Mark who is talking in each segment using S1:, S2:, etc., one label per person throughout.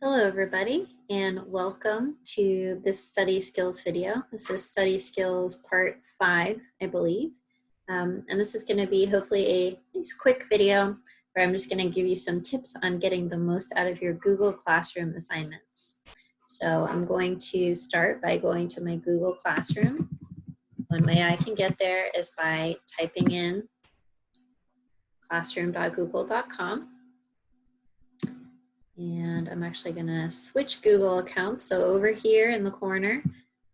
S1: Hello everybody and welcome to this study skills video. This is study skills part 5, I believe. And this is going to be hopefully a nice quick video where I'm just going to give you some tips on getting the most out of your Google Classroom assignments. So I'm going to start by going to my Google Classroom. One way I can get there is by typing in classroom.google.com. And I'm actually gonna switch Google accounts. So over here in the corner,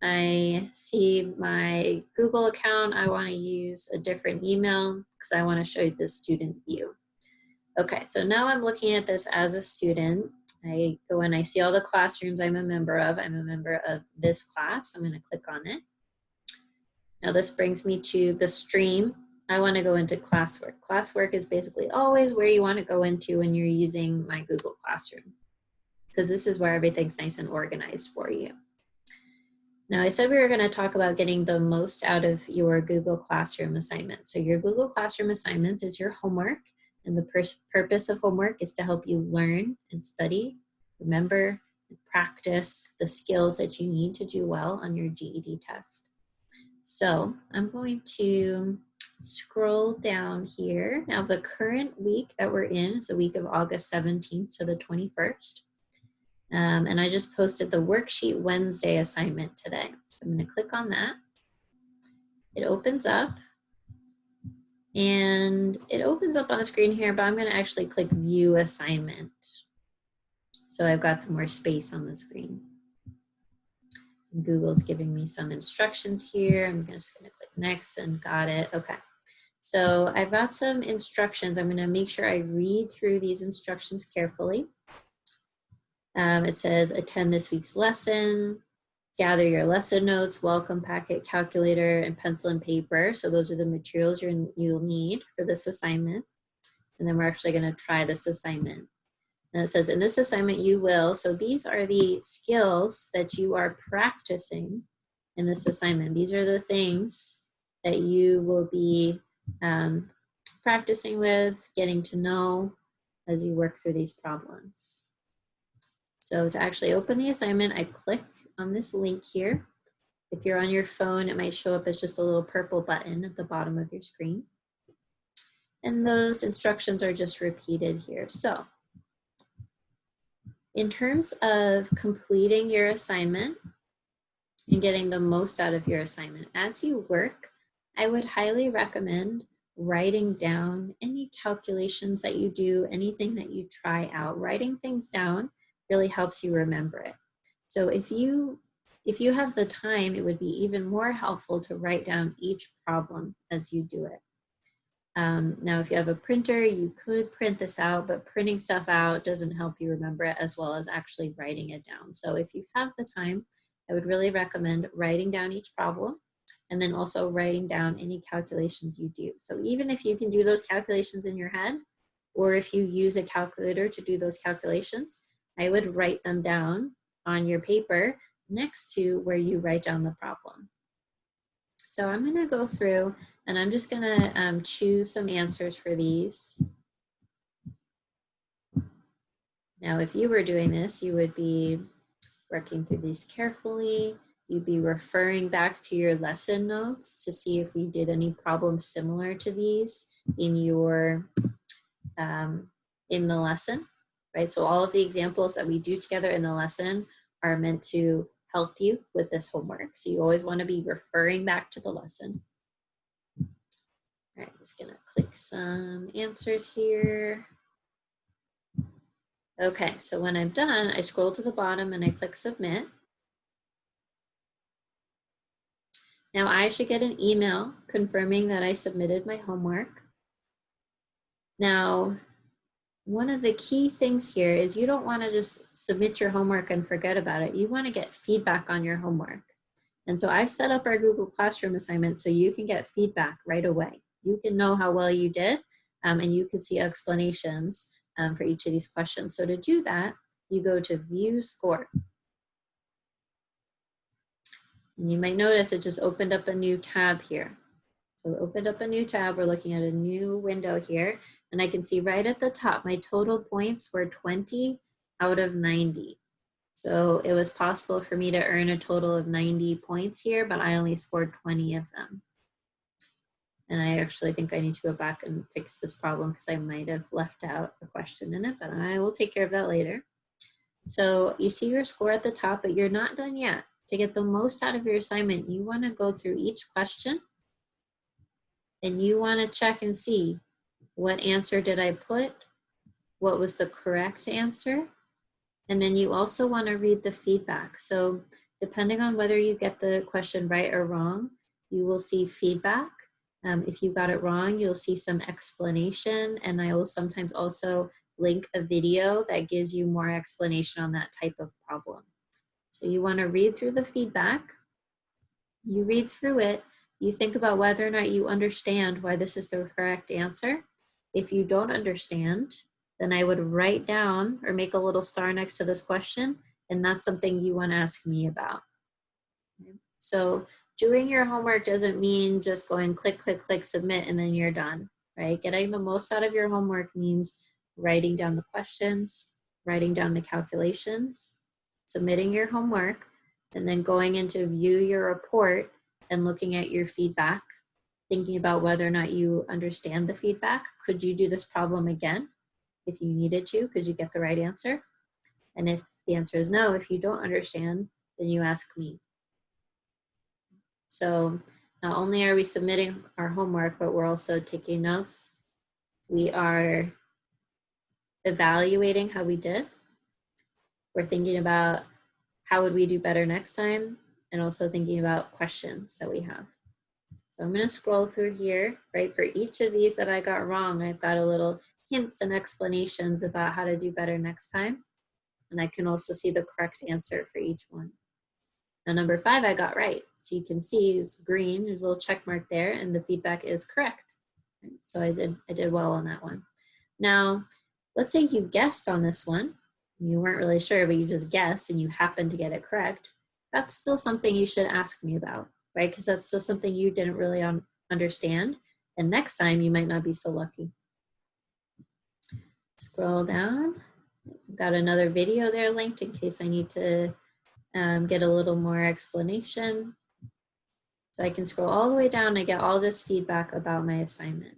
S1: I see my Google account. I wanna use a different email because I wanna show you the student view. Okay, so now I'm looking at this as a student. I go and I see all the classrooms I'm a member of. I'm a member of this class. I'm gonna click on it. Now this brings me to the stream. I want to go into classwork. Classwork is basically always where you want to go into when you're using my Google Classroom, because this is where everything's nice and organized for you. Now I said we were going to talk about getting the most out of your Google Classroom assignments. So your Google Classroom assignments is your homework, and the purpose of homework is to help you learn and study, remember, and practice the skills that you need to do well on your GED test. So I'm going to scroll down here. Now the current week that we're in is the week of August 17th to the 21st. And I just posted the Worksheet Wednesday assignment today. So I'm going to click on that. It opens up. And it opens up on the screen here, but I'm going to actually click View Assignment. So I've got some more space on the screen. Google's giving me some instructions here. I'm just going to click Next and got it. Okay. So I've got some instructions. I'm going to make sure I read through these instructions carefully. It says attend this week's lesson, gather your lesson notes, welcome packet, calculator, and pencil and paper. So those are the materials you'll need for this assignment. And then we're actually going to try this assignment. And it says in this assignment you will, so these are the skills that you are practicing in this assignment. These are the things that you will be practicing with, getting to know as you work through these problems. So to actually open the assignment, I click on this link here. If you're on your phone, it might show up as just a little purple button at the bottom of your screen. And those instructions are just repeated here. So in terms of completing your assignment and getting the most out of your assignment, as you work, I would highly recommend writing down any calculations that you do, anything that you try out. Writing things down really helps you remember it. So if you have the time, it would be even more helpful to write down each problem as you do it. Now, if you have a printer, you could print this out, but printing stuff out doesn't help you remember it as well as actually writing it down. So if you have the time, I would really recommend writing down each problem and then also writing down any calculations you do. So even if you can do those calculations in your head, or if you use a calculator to do those calculations, I would write them down on your paper next to where you write down the problem. So I'm going to go through and I'm just going to choose some answers for these. Now, if you were doing this, you would be working through these carefully. You'd be referring back to your lesson notes to see if we did any problems similar to these in your in the lesson, right? So all of the examples that we do together in the lesson are meant to help you with this homework. So you always want to be referring back to the lesson. All right, I'm just gonna click some answers here. Okay, so when I'm done, I scroll to the bottom and I click submit. Now I should get an email confirming that I submitted my homework. Now, one of the key things here is you don't want to just submit your homework and forget about it. You want to get feedback on your homework. And so I've set up our Google Classroom assignment so you can get feedback right away. You can know how well you did, and you can see explanations for each of these questions. So to do that, you go to View Score. And you might notice it just opened up a new tab here. So it opened up a new tab. We're looking at a new window here. And I can see right at the top, my total points were 20 out of 90. So it was possible for me to earn a total of 90 points here, but I only scored 20 of them. And I actually think I need to go back and fix this problem because I might have left out a question in it, but I will take care of that later. So you see your score at the top, but you're not done yet. To get the most out of your assignment, you want to go through each question and you want to check and see what answer did I put, what was the correct answer, and then you also want to read the feedback. So depending on whether you get the question right or wrong, you will see feedback. If you got it wrong, you'll see some explanation, and I will sometimes also link a video that gives you more explanation on that type of problem. So you want to read through the feedback, you read through it, you think about whether or not you understand why this is the correct answer. If you don't understand, then I would write down or make a little star next to this question, and that's something you want to ask me about. So doing your homework doesn't mean just going click, click, click, submit, and then you're done, right? Getting the most out of your homework means writing down the questions, writing down the calculations, submitting your homework, and then going in to view your report and looking at your feedback, thinking about whether or not you understand the feedback. Could you do this problem again? If you needed to, could you get the right answer? And if the answer is no, if you don't understand, then you ask me. So not only are we submitting our homework, but we're also taking notes. We are evaluating how we did. We're thinking about how would we do better next time, and also thinking about questions that we have. So I'm going to scroll through here, right? For each of these that I got wrong, I've got a little hints and explanations about how to do better next time. And I can also see the correct answer for each one. Now, number 5, I got right. So you can see it's green, there's a little check mark there, and the feedback is correct. So I did well on that one. Now, let's say you guessed on this one. You weren't really sure, but you just guessed and you happened to get it correct. That's still something you should ask me about, right? Because that's still something you didn't really understand. And next time you might not be so lucky. Scroll down. I've got another video there linked in case I need to get a little more explanation. So I can scroll all the way down and get all this feedback about my assignment.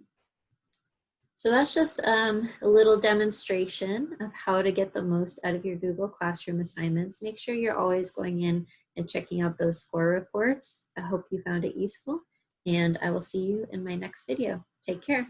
S1: So that's just a little demonstration of how to get the most out of your Google Classroom assignments. Make sure you're always going in and checking out those score reports. I hope you found it useful, and I will see you in my next video. Take care.